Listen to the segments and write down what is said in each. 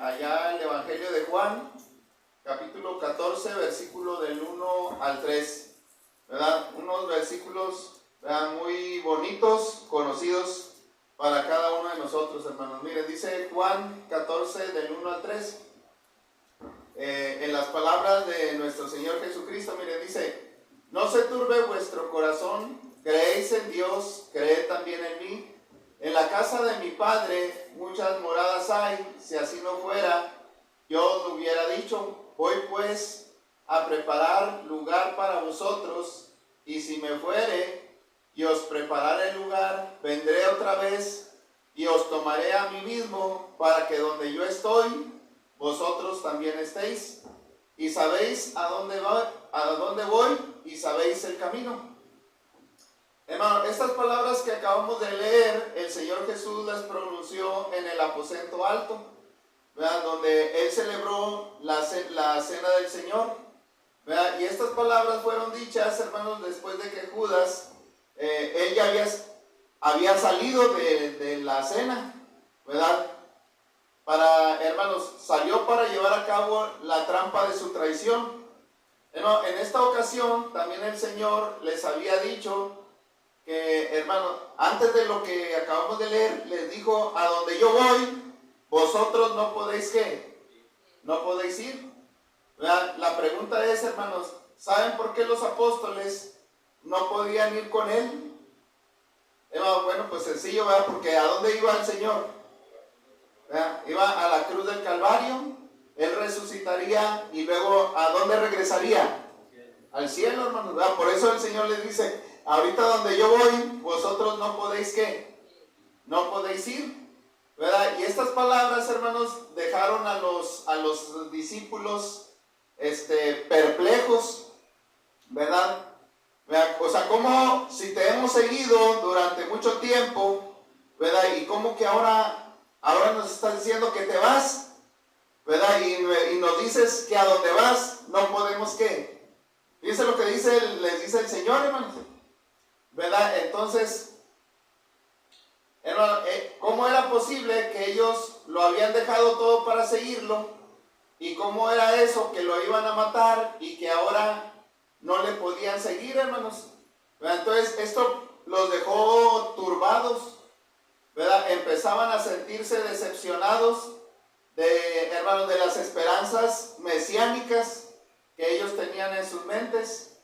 allá el Evangelio de Juan, capítulo 14, versículo del 1 al 3, ¿verdad? Unos versículos, ¿verdad?, muy bonitos, conocidos para cada uno de nosotros, hermanos. Miren, dice Juan 14, del 1 al 3, en las palabras de nuestro Señor Jesucristo, miren, dice: no se turbe vuestro corazón, creéis en Dios, creed también en mí. En la casa de mi Padre muchas moradas hay; si así no fuera, yo os lo hubiera dicho. Voy pues a preparar lugar para vosotros, y si me fuere y os prepararé el lugar, vendré otra vez y os tomaré a mí mismo, para que donde yo estoy, vosotros también estéis. Y sabéis a dónde voy, y sabéis el camino. Hermano, estas palabras que acabamos de leer, el Señor Jesús las pronunció en el aposento alto, ¿verdad?, donde Él celebró la cena del Señor, ¿verdad? Y estas palabras fueron dichas, hermanos, después de que Judas, él ya había salido de la cena, ¿verdad? Hermanos, salió para llevar a cabo la trampa de su traición. En esta ocasión también el Señor les había dicho que, hermanos, antes de lo que acabamos de leer, les dijo: a donde yo voy, vosotros no podéis, ¿qué? No podéis ir. ¿Verdad? La pregunta es, hermanos, ¿saben por qué los apóstoles no podían ir con Él? Bueno, pues sencillo, ¿verdad? Porque ¿a dónde iba el Señor? ¿Verdad? Iba a la cruz del Calvario, Él resucitaría y luego ¿a dónde regresaría? Al cielo, hermanos, ¿verdad? Por eso el Señor les dice: ahorita donde yo voy, vosotros no podéis, ¿qué? No podéis ir, ¿verdad? Y estas palabras, hermanos, dejaron a los discípulos perplejos, ¿verdad? O sea, como si te hemos seguido durante mucho tiempo, ¿verdad? Y como que ahora nos estás diciendo que te vas, ¿verdad? Y nos dices que a donde vas no podemos, ¿qué? Dice lo que les dice el Señor, hermanos, ¿verdad? Entonces, hermano, ¿cómo era posible que ellos lo habían dejado todo para seguirlo? ¿Y cómo era eso que lo iban a matar y que ahora no le podían seguir, hermanos? ¿Verdad? Entonces, esto los dejó turbados, ¿verdad? Empezaban a sentirse decepcionados hermanos, de las esperanzas mesiánicas que ellos tenían en sus mentes,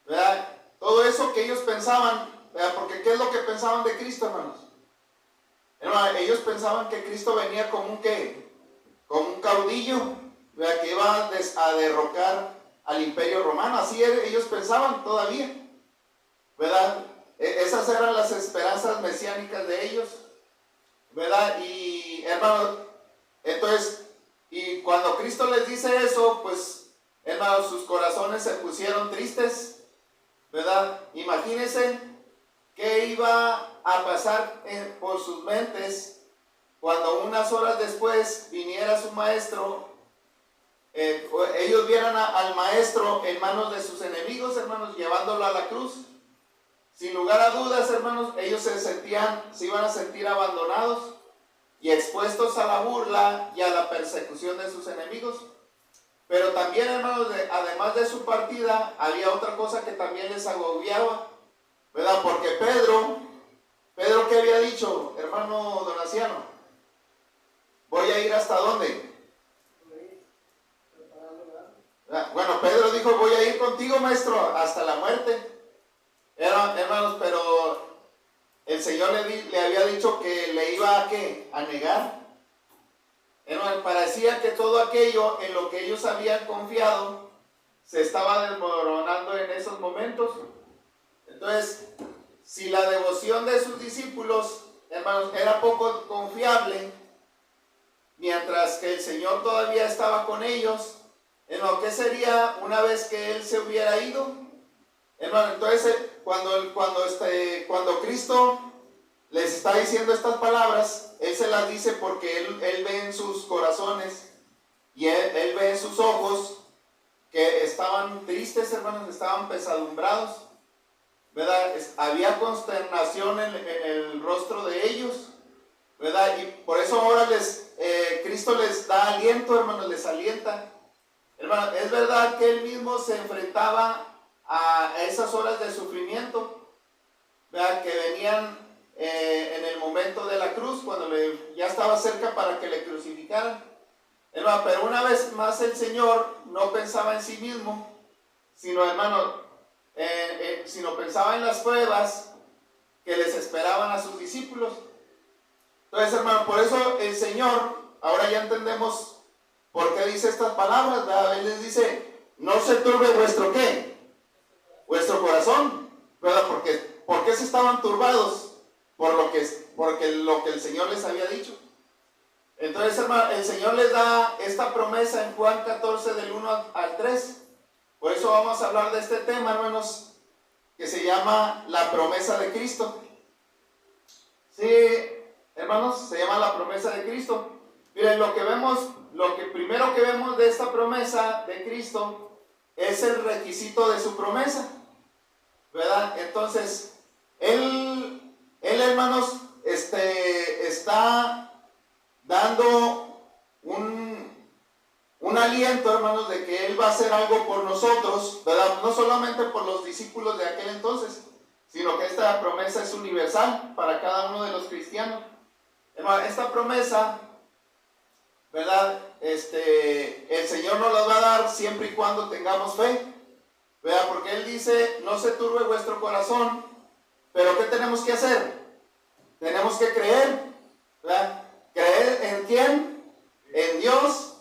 ¿verdad? Todo eso que ellos pensaban, ¿verdad? Porque ¿qué es lo que pensaban de Cristo, hermanos? Hermanos, ellos pensaban que Cristo venía como un ¿qué? Como un caudillo, ¿verdad?, que iba a derrocar al Imperio Romano. Así ellos pensaban todavía, ¿verdad? Esas eran las esperanzas mesiánicas de ellos, ¿verdad? Y, hermanos, entonces, y cuando Cristo les dice eso, pues, hermanos, sus corazones se pusieron tristes, ¿verdad? Imagínense qué iba a pasar por sus mentes cuando unas horas después viniera su maestro. Ellos vieran al maestro en manos de sus enemigos, hermanos, llevándolo a la cruz. Sin lugar a dudas, hermanos, ellos se iban a sentir abandonados y expuestos a la burla y a la persecución de sus enemigos. Pero también, hermanos, además de su partida, había otra cosa que también les agobiaba, ¿verdad? Porque Pedro, ¿qué había dicho, hermano Donaciano? ¿Voy a ir hasta dónde? Bueno, Pedro dijo: voy a ir contigo, maestro, hasta la muerte. Hermanos, pero el Señor le había dicho que le iba a ¿qué? A negar. Hermanos, parecía que todo aquello en lo que ellos habían confiado se estaba desmoronando en esos momentos. Entonces, si la devoción de sus discípulos, hermanos, era poco confiable, mientras que el Señor todavía estaba con ellos, ¿qué sería una vez que Él se hubiera ido? Hermano, entonces cuando Cristo les está diciendo estas palabras, Él se las dice porque Él ve en sus corazones y él ve en sus ojos que estaban tristes, hermanos, estaban pesadumbrados, ¿verdad? Había consternación en el rostro de ellos, ¿verdad? Y por eso ahora Cristo les da aliento, hermanos, les alienta. Hermano, es verdad que Él mismo se enfrentaba a esas horas de sufrimiento, ¿verdad? Que venían en el momento de la cruz, cuando ya estaba cerca para que le crucificaran. Hermano, pero una vez más el Señor no pensaba en sí mismo, sino, hermano, sino pensaba en las pruebas que les esperaban a sus discípulos. Entonces, hermano, por eso el Señor, ahora ya entendemos por qué dice estas palabras, ¿verdad? Él les dice, no se turbe vuestro ¿qué? Vuestro corazón, ¿verdad? ¿Por qué se estaban turbados? Porque lo que el Señor les había dicho. Entonces, hermano, el Señor les da esta promesa en Juan 14 del 1 al 3. Por eso vamos a hablar de este tema, hermanos, que se llama la promesa de Cristo. Sí, hermanos, se llama la promesa de Cristo. Miren, lo que primero que vemos de esta promesa de Cristo es el requisito de su promesa, ¿verdad? Entonces, él hermanos, está dando un aliento, hermanos, de que Él va a hacer algo por nosotros, ¿verdad? No solamente por los discípulos de aquel entonces, sino que esta promesa es universal para cada uno de los cristianos. Hermano, esta promesa, ¿verdad? El Señor nos la va a dar siempre y cuando tengamos fe, ¿verdad? Porque Él dice, no se turbe vuestro corazón, pero ¿qué tenemos que hacer? Tenemos que creer, ¿verdad? ¿Creer en quién? En Dios.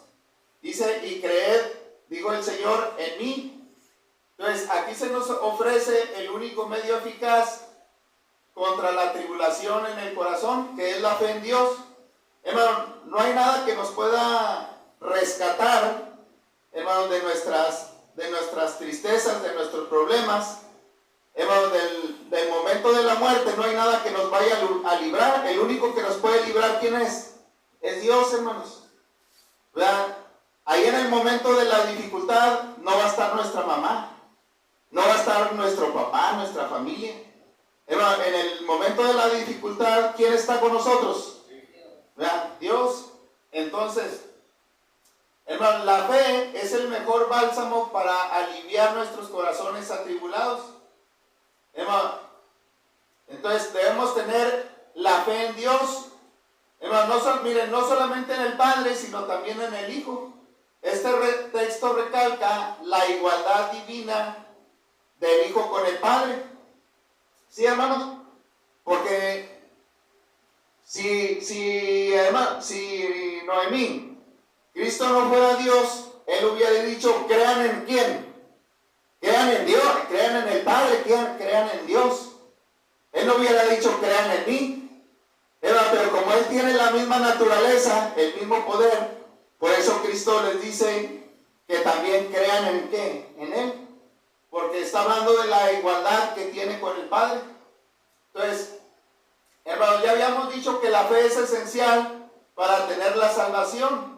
Dice, y creer, dijo el Señor, en mí. Entonces, aquí se nos ofrece el único medio eficaz contra la tribulación en el corazón, que es la fe en Dios. Hermano, no hay nada que nos pueda rescatar, hermano, de nuestras tristezas, de nuestros problemas. Hermano, del momento de la muerte no hay nada que nos vaya a librar. El único que nos puede librar, ¿quién es? Es Dios, hermanos. ¿Verdad? Ahí en el momento de la dificultad no va a estar nuestra mamá, no va a estar nuestro papá, nuestra familia. Hermano, en el momento de la dificultad, ¿quién está con nosotros? ¿Verdad? Dios. Entonces, hermano, la fe es el mejor bálsamo para aliviar nuestros corazones atribulados. Hermano, entonces debemos tener la fe en Dios. Hermano, miren, no solamente en el Padre, sino también en el Hijo. Este texto recalca la igualdad divina del Hijo con el Padre. ¿Sí, hermanos? Porque si Noemí, Cristo no fuera Dios, Él hubiera dicho, crean en quién. Crean en Dios, crean en el Padre, crean en Dios. Él no hubiera dicho, crean en mí. Pero como Él tiene la misma naturaleza, el mismo poder, por eso Cristo les dice que también crean en ¿qué? En Él. Porque está hablando de la igualdad que tiene con el Padre. Entonces, hermanos, ya habíamos dicho que la fe es esencial para tener la salvación.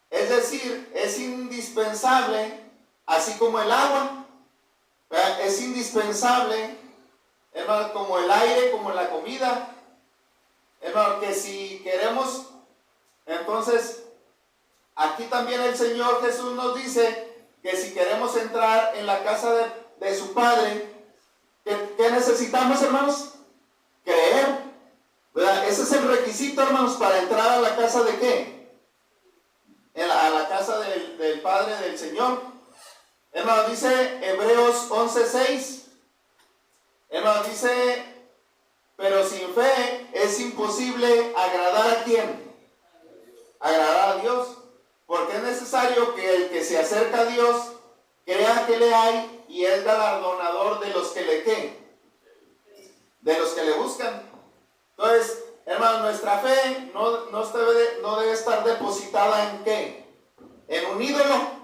Es decir, es indispensable, así como el agua. Es indispensable, hermano, como el aire, como la comida. Hermano, que si queremos, entonces, aquí también el Señor Jesús nos dice que si queremos entrar en la casa de su Padre, ¿qué necesitamos, hermanos? Creer, ¿verdad? Ese es el requisito, hermanos, para entrar a la casa de ¿qué? A la casa del Padre del Señor. Hermano, dice Hebreos 11:6. Hermano, dice, pero sin fe es imposible agradar ¿a quién? Agradar a Dios. Porque es necesario que el que se acerca a Dios crea que le hay y es galardonador de los que le ¿qué? De los que le buscan. Entonces, hermano, nuestra fe no debe estar depositada en ¿qué? En un ídolo.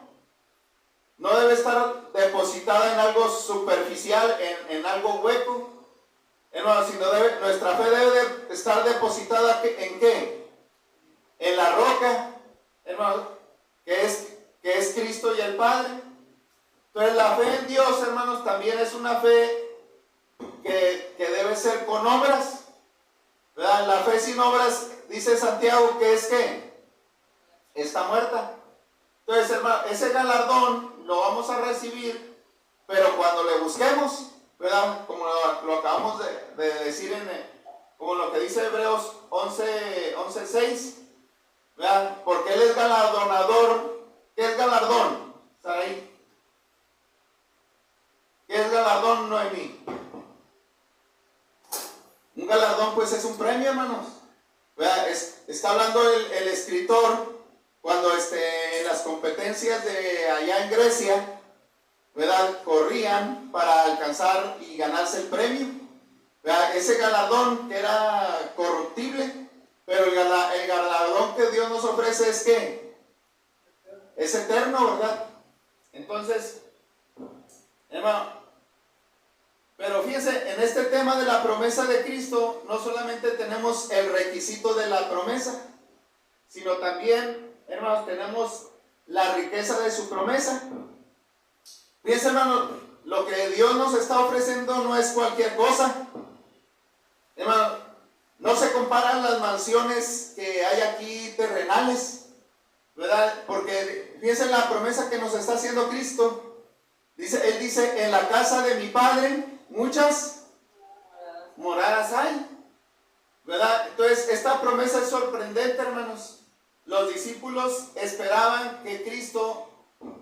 No debe estar depositada en algo superficial, en algo hueco. Hermano, sino nuestra fe debe estar depositada ¿en qué? En la roca, hermano, que es Cristo y el Padre. Entonces la fe en Dios, hermanos, también es una fe que debe ser con obras, ¿verdad? La fe sin obras dice Santiago que es que está muerta. Entonces, hermano, ese galardón lo vamos a recibir, pero cuando le busquemos, ¿verdad? Como lo acabamos de decir como lo que dice Hebreos 11:6, ¿verdad? Porque Él es galardonador. ¿Qué es galardón? ¿Está ahí? ¿Qué es galardón, Noemí? Un galardón pues es un premio, hermanos. ¿Verdad? Está hablando el escritor cuando en las competencias de allá en Grecia, ¿verdad? Corrían para alcanzar y ganarse el premio. ¿Verdad? Ese galardón que era corruptible, pero el galardón que Dios nos ofrece es que es eterno, ¿verdad? Entonces, hermano, pero fíjense, en este tema de la promesa de Cristo, no solamente tenemos el requisito de la promesa, sino también, hermanos, tenemos la riqueza de su promesa. Fíjense, hermanos, lo que Dios nos está ofreciendo no es cualquier cosa. Hermano, no se comparan las mansiones que hay aquí terrenales, ¿verdad? Porque fíjense la promesa que nos está haciendo Cristo. Él dice, en la casa de mi Padre muchas moradas hay, ¿verdad? Entonces, esta promesa es sorprendente, hermanos. Los discípulos esperaban que Cristo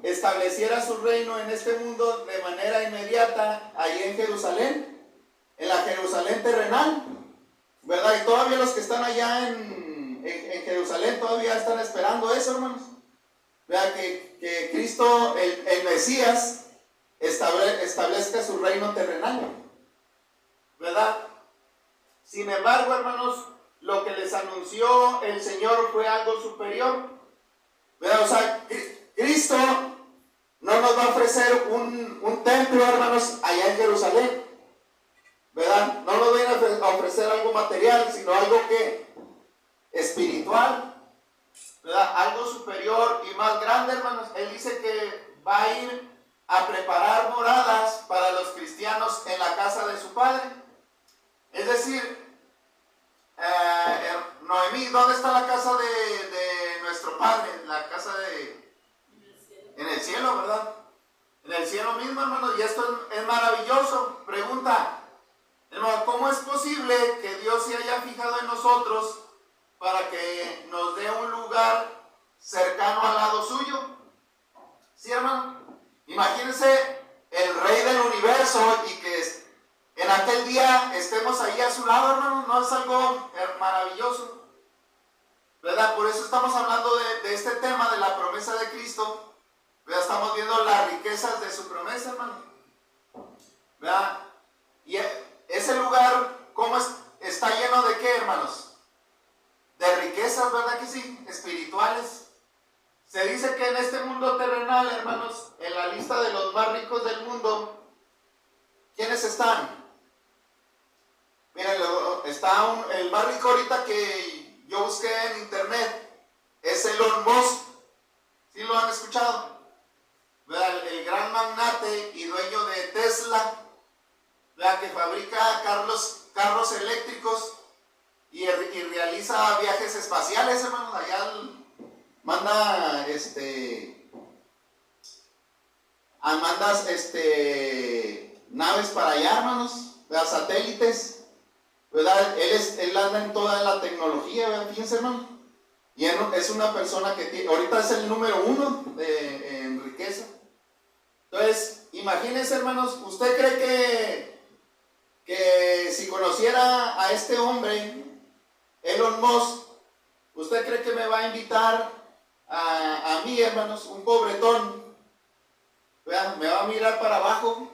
estableciera su reino en este mundo de manera inmediata, allí en Jerusalén, en la Jerusalén terrenal, ¿verdad? Y todavía los que están allá en Jerusalén todavía están esperando eso, hermanos. ¿Verdad? Que Cristo, el Mesías, establezca su reino terrenal, ¿verdad? Sin embargo, hermanos, lo que les anunció el Señor fue algo superior, ¿verdad? O sea, Cristo no nos va a ofrecer un templo, hermanos, allá en Jerusalén, ¿verdad? No nos va a ofrecer algo material, sino algo que espiritual, ¿verdad? Algo superior y más grande, hermanos. Él dice que va a ir a preparar moradas para los cristianos en la casa de su Padre. Es decir, Noemí, ¿dónde está la casa de nuestro Padre? La casa en el cielo, ¿verdad? En el cielo mismo, hermanos. Y esto es maravilloso. Pregunta, hermano, ¿cómo es posible que Dios se haya fijado en nosotros para que nos dé un lugar cercano al lado suyo? ¿Sí, hermano? Imagínense el Rey del universo y que en aquel día estemos ahí a su lado, hermano. ¿No es algo maravilloso? ¿Verdad? Por eso estamos hablando de este tema de la promesa de Cristo. ¿Verdad? Estamos viendo las riquezas de su promesa, hermano. ¿Verdad? Y ese lugar, ¿cómo está lleno de qué, hermanos? De riquezas, ¿verdad que sí? Espirituales. Se dice que en este mundo terrenal, hermanos, en la lista de los más ricos del mundo, ¿quiénes están? Miren, está el más rico ahorita que yo busqué en internet, es Elon Musk. ¿Sí lo han escuchado? ¿Verdad? El gran magnate y dueño de Tesla, ¿verdad? Que fabrica carros eléctricos y realiza viajes espaciales, hermanos. Allá manda naves para allá, hermanos, ¿verdad? Satélites, ¿verdad? Él anda en toda la tecnología, ¿verdad? Fíjense, hermano. Y es una persona que ahorita es el número 1 en riqueza. Entonces, imagínense, hermanos, ¿usted cree que si conociera a este hombre, Elon Musk, usted cree que me va a invitar a mí, hermanos, un pobretón, ¿verdad? Me va a mirar para abajo,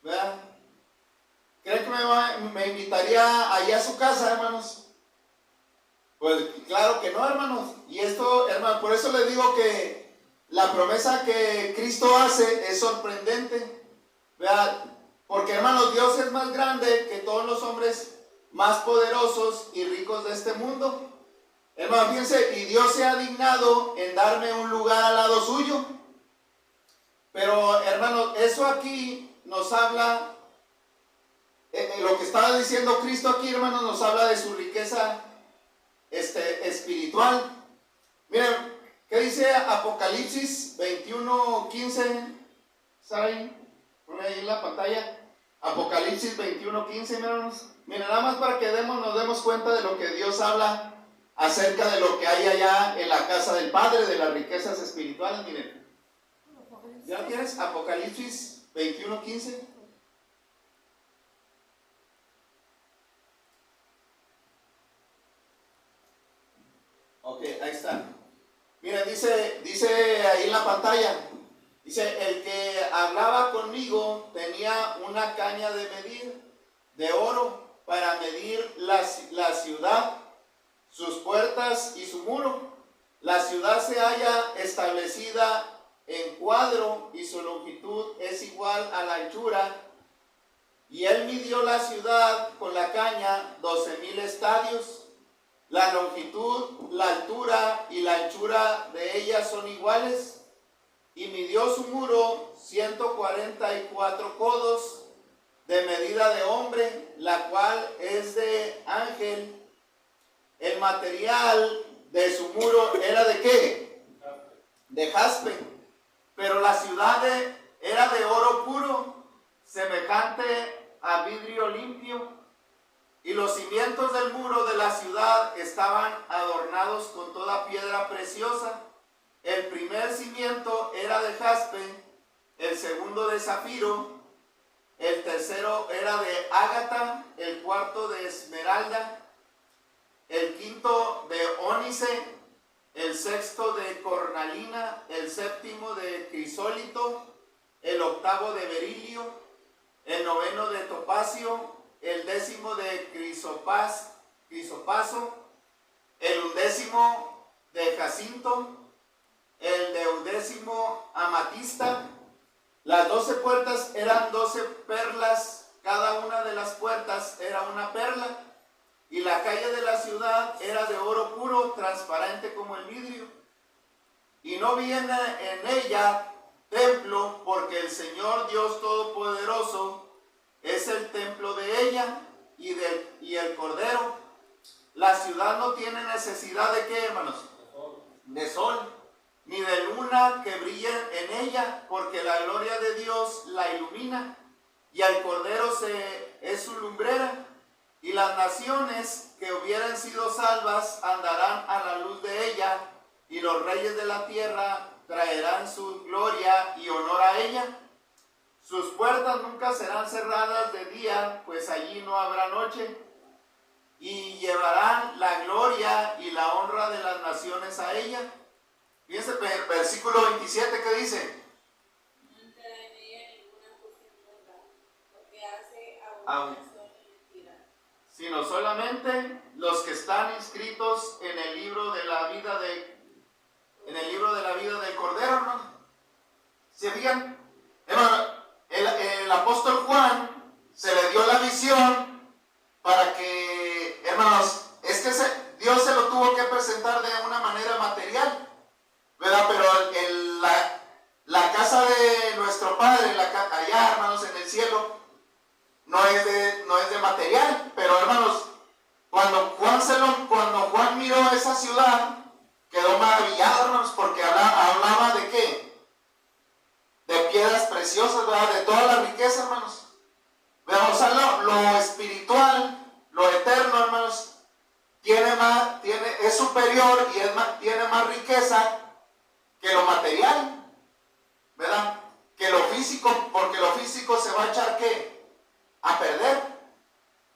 ¿verdad? ¿Cree que me invitaría allá a su casa, hermanos? Pues claro que no, hermanos. Y esto, hermanos, por eso les digo que la promesa que Cristo hace es sorprendente, ¿verdad? Porque, hermanos, Dios es más grande que todos los hombres más poderosos y ricos de este mundo. Hermanos, fíjense, y Dios se ha dignado en darme un lugar al lado suyo. Pero, hermanos, eso aquí nos habla, lo que estaba diciendo Cristo aquí, hermanos, nos habla de su riqueza espiritual. Miren, ¿qué dice Apocalipsis 21:15? ¿Saben? Pone ahí en la pantalla. Apocalipsis 21:15, hermanos. Miren, nada más para que nos demos cuenta de lo que Dios habla acerca de lo que hay allá en la casa del Padre, de las riquezas espirituales. Miren, ¿ya tienes Apocalipsis 21:15? Ok, ahí está. Mira, dice ahí en la pantalla, dice, el que hablaba conmigo tenía una caña de medir de oro para medir la ciudad, sus puertas y su muro. La ciudad se halla establecida en cuadro y su longitud es igual a la anchura. Y él midió la ciudad con la caña 12,000 estadios. La longitud, la altura y la anchura de ella son iguales, y midió su muro 144 codos de medida de hombre, la cual es de ángel. El material de su muro era ¿de qué? De jaspe, pero la ciudad era de oro puro, semejante a vidrio limpio. Y los cimientos del muro de la ciudad estaban adornados con toda piedra preciosa. El primer cimiento era de jaspe, el segundo de zafiro, el tercero era de ágata, el cuarto de esmeralda, el quinto de ónice, el sexto de cornalina, el séptimo de crisólito, el octavo de berilio, el noveno de topacio, el décimo de crisopaso, el undécimo de jacinto, el deudécimo amatista. Las 12 puertas eran 12 perlas, cada una de las puertas era una perla, y la calle de la ciudad era de oro puro, transparente como el vidrio. Y no viene en ella templo, porque el Señor Dios Todopoderoso es el templo de ella y el Cordero. La ciudad no tiene necesidad de ¿qué, hermanos? De sol, ni de luna que brille en ella, porque la gloria de Dios la ilumina, y al Cordero es su lumbrera. Y las naciones que hubieran sido salvas andarán a la luz de ella, y los reyes de la tierra traerán su gloria y honor a ella. Sus puertas nunca serán cerradas de día, pues allí no habrá noche, y llevarán la gloria y la honra de las naciones a ella. Fíjense el versículo 27 que dice: no entrará en ella ninguna cosa inmunda, porque hace abominación y mentira, sino solamente los que están inscritos en el libro de la vida del Cordero, ¿no? ¿Se fijan? Hermano, el apóstol Juan se le dio la visión para que, hermanos, es que Dios se lo tuvo que presentar de una manera material, ¿verdad? Pero la casa de nuestro Padre, allá, hermanos, en el cielo, no es de material. Pero, hermanos, cuando Juan miró esa ciudad, quedó maravillado, hermanos, porque hablaba de ¿qué? De piedras preciosas, ¿verdad? De toda la riqueza, hermanos. ¿Verdad? O sea, lo espiritual, lo eterno, hermanos, es superior y tiene más riqueza que lo material, ¿verdad? Que lo físico, porque lo físico se va a echar ¿qué? A perder.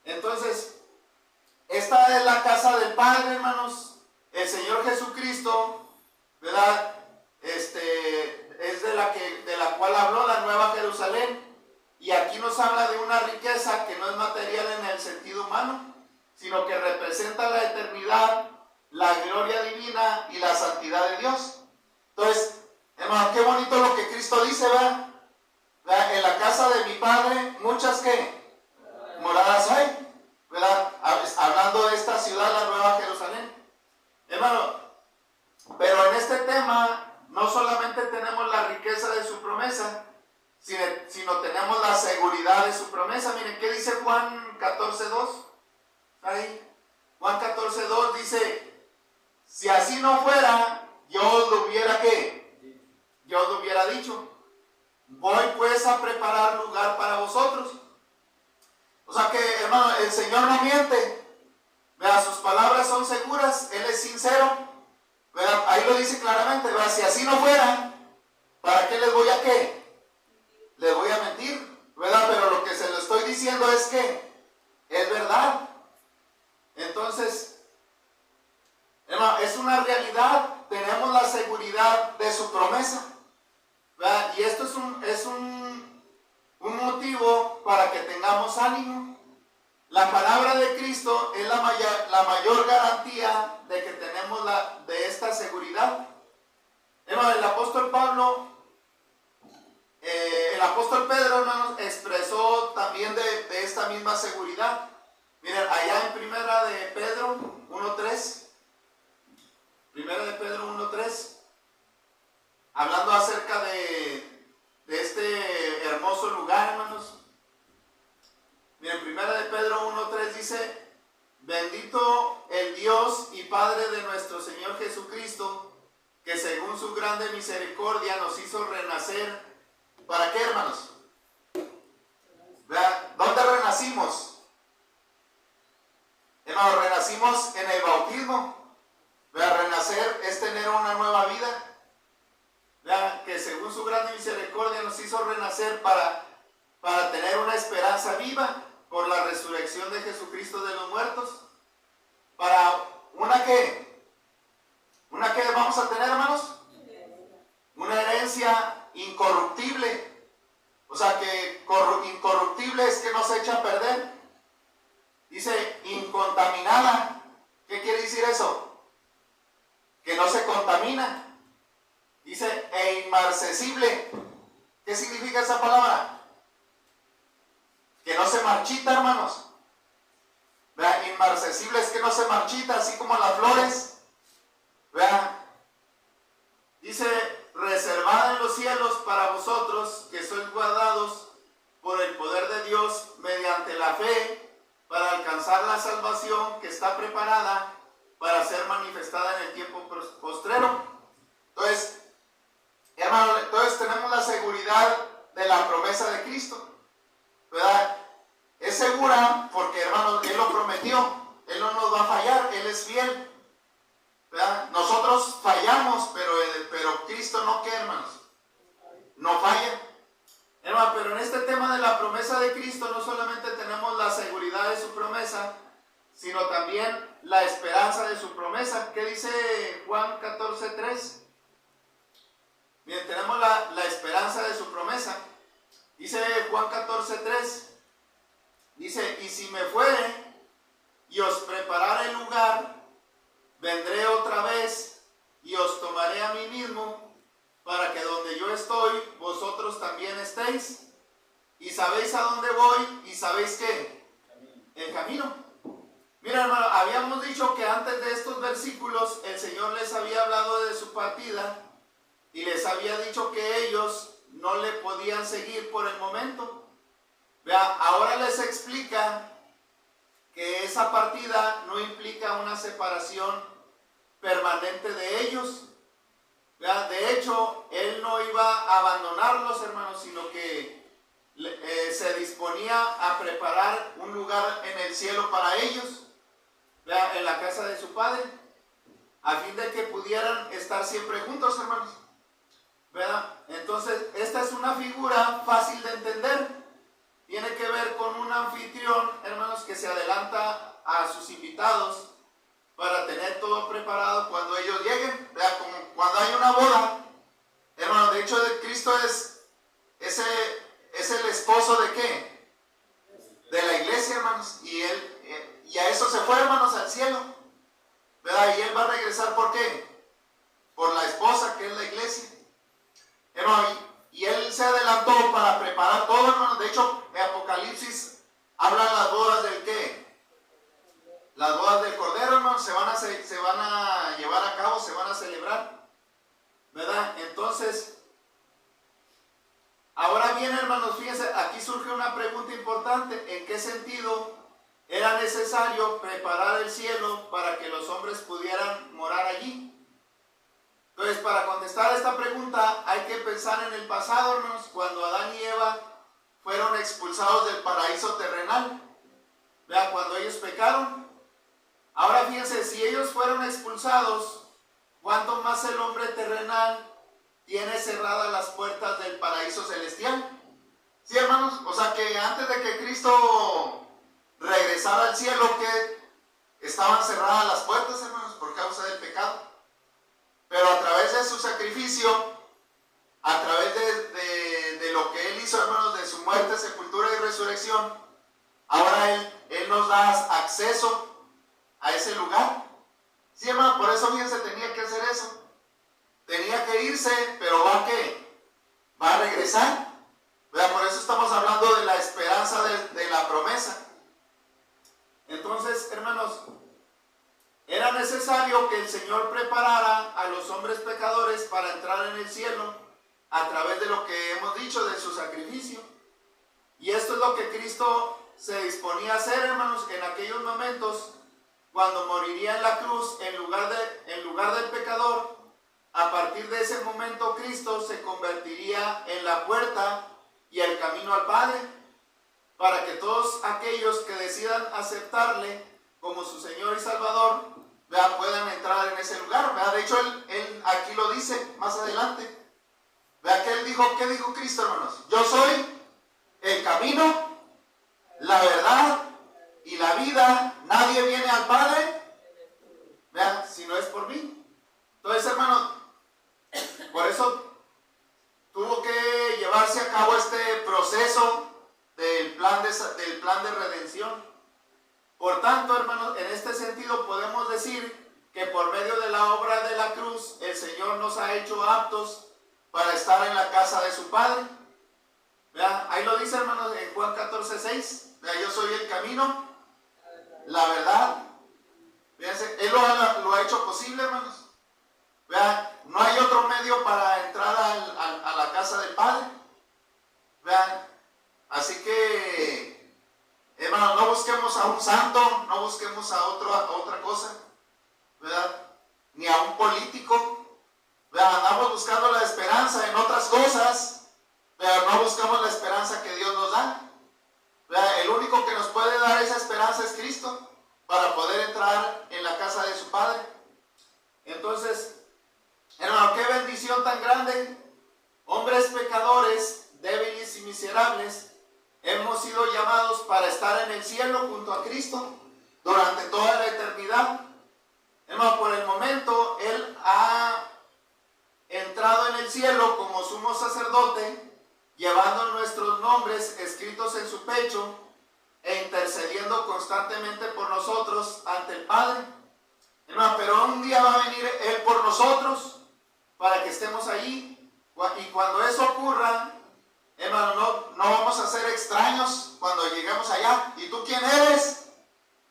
Entonces, esta es la casa del Padre, hermanos. El Señor Jesucristo, ¿verdad? Es de la cual habló la Nueva Jerusalén. Y aquí nos habla de una riqueza que no es material en el sentido humano, sino que representa la eternidad, la gloria divina y la santidad de Dios. Entonces, hermano, qué bonito lo que Cristo dice, ¿verdad? En la casa de mi Padre muchas ¿qué? Moradas hay, ¿verdad? Hablando de esta ciudad, la Nueva Jerusalén. Hermano, pero en este tema no solamente tenemos la riqueza de su promesa, sino tenemos la seguridad de su promesa. Miren, ¿qué dice Juan 14:2? Ahí, Juan 14:2 dice: Si así no fuera, yo os lo hubiera ¿qué? Yo os lo hubiera dicho. Voy pues a preparar lugar para vosotros. O sea que, hermano, el Señor no miente. Vea, sus palabras son seguras, Él es sincero. Vea, ahí lo dice claramente. Vea, si así no fuera, ¿para qué les voy a qué? Les voy a mentir, ¿verdad? Pero lo que se lo estoy diciendo es que es verdad. Entonces, hermano, es una realidad. Tenemos la seguridad de su promesa, ¿verdad? Y esto es un motivo para que tengamos ánimo. La palabra de Cristo es la mayor garantía de que tenemos de esta seguridad. Hermano, el apóstol Pedro, hermanos, expresó también de esta misma seguridad. Miren, allá en Primera de Pedro 1.3, hablando acerca de este hermoso lugar, hermanos. Miren, Primera de Pedro 1.3 dice: bendito el Dios y Padre de nuestro Señor Jesucristo, que según su grande misericordia nos hizo renacer. ¿Para qué, hermanos? ¿Verdad? ¿Dónde renacimos? Hermanos, renacimos en el bautismo. ¿Verdad? Renacer es tener una nueva vida. ¿Verdad? Que según su grande misericordia nos hizo renacer para tener una esperanza viva por la resurrección de Jesucristo de los muertos. Para una que vamos a tener, hermanos, una herencia incorruptible. O sea que incorruptible es que no se echa a perder. Dice incontaminada. ¿Qué quiere decir eso? Que no se contamina. Dice e inmarcesible. ¿Qué significa esa palabra? Que no se marchita, hermanos. ¿Verdad? Inmarcesible es que no se marchita, así como las flores. ¿Verdad? Dice reservada en los cielos para vosotros, que sois guardados por el poder de Dios mediante la fe, para alcanzar la salvación que está preparada para ser manifestada en el tiempo postrero. Entonces, hermano, tenemos la seguridad de la promesa de Cristo, ¿verdad? Es segura porque, hermano, Él lo prometió. Él no nos va a fallar, Él es fiel, ¿verdad? Nosotros fallamos, pero Cristo no, ¿qué, hermanos? No falla. Hermano, pero en este tema de la promesa de Cristo no solamente tenemos la seguridad de su promesa, sino también la esperanza de su promesa. ¿Qué dice Juan 14.3? Bien, tenemos la esperanza de su promesa. Dice Juan 14.3, dice: y si me fuere y os preparare el lugar, vendré otra vez y os tomaré a mí mismo, para que donde yo estoy, vosotros también estéis. Y sabéis a dónde voy, y sabéis qué, el camino. Mira, hermano, habíamos dicho que antes de estos versículos el Señor les había hablado de su partida y les había dicho que ellos no le podían seguir por el momento. Vea, ahora les explica que esa partida no implica una separación permanente de ellos. Vea, de hecho, Él no iba a abandonarlos, hermanos, sino que se disponía a preparar un lugar en el cielo para ellos, vea, en la casa de su Padre, a fin de que pudieran estar siempre juntos, hermanos. ¿Verdad? Entonces, esta es una figura fácil de entender. Tiene que ver con un anfitrión, hermanos, que se adelanta a sus invitados para tener todo preparado cuando ellos lleguen. ¿Verdad? Como cuando hay una boda, hermanos. De hecho, Cristo es el esposo de ¿qué? De la iglesia, hermanos. Y a eso se fue, hermanos, al cielo. ¿Verdad? Y Él va a regresar, ¿por qué? Por la esposa, que es la iglesia. Hermano, y Él se adelantó para preparar todo, hermano. De hecho, en Apocalipsis hablan las bodas del ¿qué? Las bodas del Cordero, hermano, se van a llevar a cabo, se van a celebrar, ¿verdad? Entonces, ahora bien, hermanos, fíjense, aquí surge una pregunta importante. ¿En qué sentido era necesario preparar el cielo para que los hombres pudieran morar allí. Entonces, para contestar a esta pregunta hay que pensar en el pasado, hermanos, cuando Adán y Eva fueron expulsados del paraíso terrenal. Vean, cuando ellos pecaron. Ahora fíjense, si ellos fueron expulsados, ¿cuánto más el hombre terrenal tiene cerradas las puertas del paraíso celestial? ¿Sí, hermanos? O sea que antes de que Cristo regresara al cielo, que estaban cerradas las puertas, hermanos, por causa del pecado. Pero a través de su sacrificio, a través de lo que Él hizo, hermanos, de su muerte, sepultura y resurrección, ahora Él nos da acceso a ese lugar. Sí, hermano, por eso fíjense, tenía que hacer eso. Tenía que irse, pero ¿va a qué? Va a regresar. ¿Verdad? Por eso estamos hablando de la esperanza de la promesa. Entonces, hermanos, era necesario que el Señor preparara a los hombres pecadores para entrar en el cielo a través de lo que hemos dicho, de su sacrificio. Y esto es lo que Cristo se disponía a hacer, hermanos, en aquellos momentos cuando moriría en la cruz en lugar del pecador. A partir de ese momento Cristo se convertiría en la puerta y el camino al Padre, para que todos aquellos que decidan aceptarle como su Señor y Salvador, ¿verdad?, puedan entrar en ese lugar, ¿verdad? De hecho, él aquí lo dice más adelante. ¿Verdad que él dijo? ¿Qué dijo Cristo, hermanos? Yo soy el camino, la verdad y la vida. Nadie viene al Padre, ¿verdad?, si no es por mí. Entonces, hermanos, por eso tuvo que llevarse a cabo este proceso del plan de redención. Por tanto, hermanos, en este sentido podemos decir que por medio de la obra de la cruz, el Señor nos ha hecho aptos para estar en la casa de su Padre. ¿Vean? Ahí lo dice, hermanos, en Juan 14:6. Yo soy el camino, la verdad. Fíjense, Él lo ha hecho posible, hermanos. Vean, no hay otro medio para entrar a la casa del Padre. Vean, así que, hermanos, no busquemos a un santo, no busquemos a otra cosa, ¿verdad?, ni a un político. ¿Verdad? Andamos buscando la esperanza en otras cosas, pero no buscamos la esperanza que Dios nos da. ¿Verdad? El único que nos puede dar esa esperanza es Cristo, para poder entrar en la casa de su Padre. Entonces, hermano, qué bendición tan grande. Hombres pecadores, débiles y miserables, hemos sido llamados para estar en el cielo junto a Cristo durante toda la eternidad. Hermano, por el momento, Él ha entrado en el cielo como sumo sacerdote, llevando nuestros nombres escritos en su pecho e intercediendo constantemente por nosotros ante el Padre. Hermano, pero un día va a venir Él por nosotros para que estemos allí. Y cuando eso ocurra, hermano, no vamos a ser extraños cuando lleguemos allá. ¿Y tú quién eres?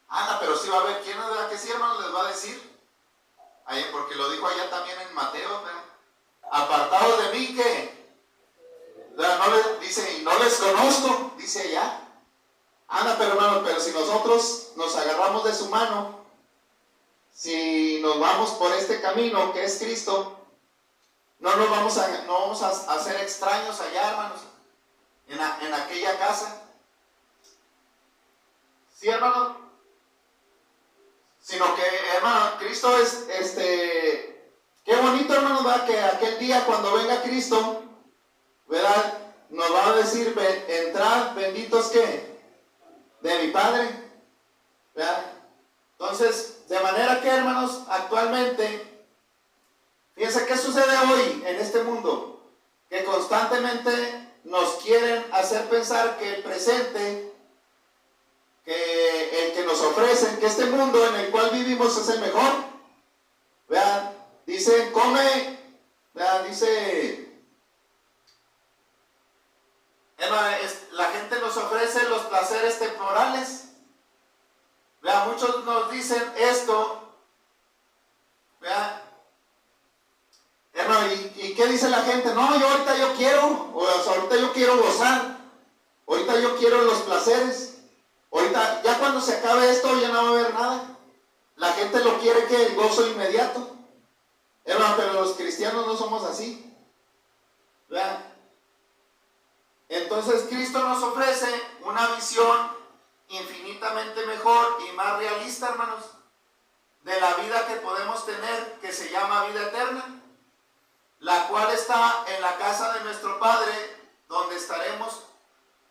Anda, pero sí va a haber quién, ¿verdad que sí, hermano? Les va a decir. Ahí, porque lo dijo allá también en Mateo, ¿verdad? Apartados de mí, ¿qué? No les, dice, y no les conozco, dice allá. Anda, pero hermano, pero si nosotros nos agarramos de su mano, si nos vamos por este camino que es Cristo, no vamos a ser extraños allá, hermanos, en aquella casa. Sí, hermano. Sino que, hermano, Cristo es, qué bonito, hermano, ¿verdad?, que aquel día cuando venga Cristo, ¿verdad?, nos va a decir, entrad, benditos, ¿qué?, de mi Padre, ¿verdad? Entonces, de manera que, hermanos, actualmente, fíjense qué sucede hoy en este mundo, que constantemente nos quieren hacer pensar que el presente, que el que nos ofrecen, que este mundo en el cual vivimos es el mejor. Vean, dice, come, vean, dice, la gente nos ofrece los placeres temporales. Vean, muchos nos dicen esto. Vean, hermano, ¿y qué dice la gente? No, ahorita yo quiero gozar, ahorita yo quiero los placeres. Ahorita, ya cuando se acabe esto ya no va a haber nada. La gente lo quiere que el gozo inmediato. Hermano, pero los cristianos no somos así. ¿Vean? Entonces Cristo nos ofrece una visión infinitamente mejor y más realista, hermanos, de la vida que podemos tener, que se llama vida eterna, la cual está en la casa de nuestro Padre, donde estaremos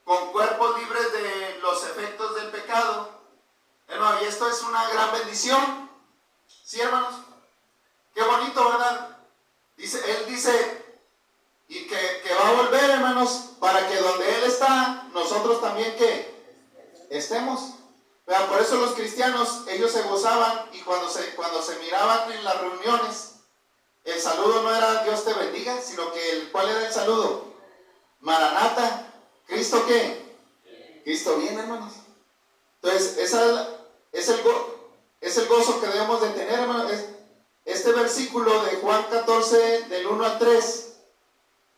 con cuerpos libres de los efectos del pecado. Hermano, y esto es una gran bendición. ¿Sí, hermanos? Qué bonito, ¿verdad? Él dice, y que va a volver, hermanos, para que donde Él está, nosotros también que estemos. Pero por eso los cristianos, ellos se gozaban, y cuando se miraban en las reuniones, el saludo no era Dios te bendiga, sino que ¿cuál era el saludo? Maranata. ¿Cristo qué? Cristo viene, hermanos. Entonces, es el gozo que debemos de tener, hermanos. Este versículo de Juan 14, del 1 al 3,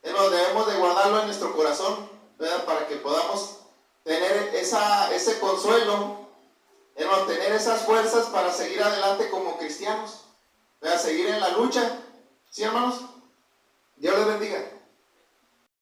debemos de guardarlo en nuestro corazón, ¿verdad? Para que podamos tener ese consuelo, tener esas fuerzas para seguir adelante como cristianos, ¿verdad? Seguir en la lucha. ¿Sí, hermanos? Dios les bendiga.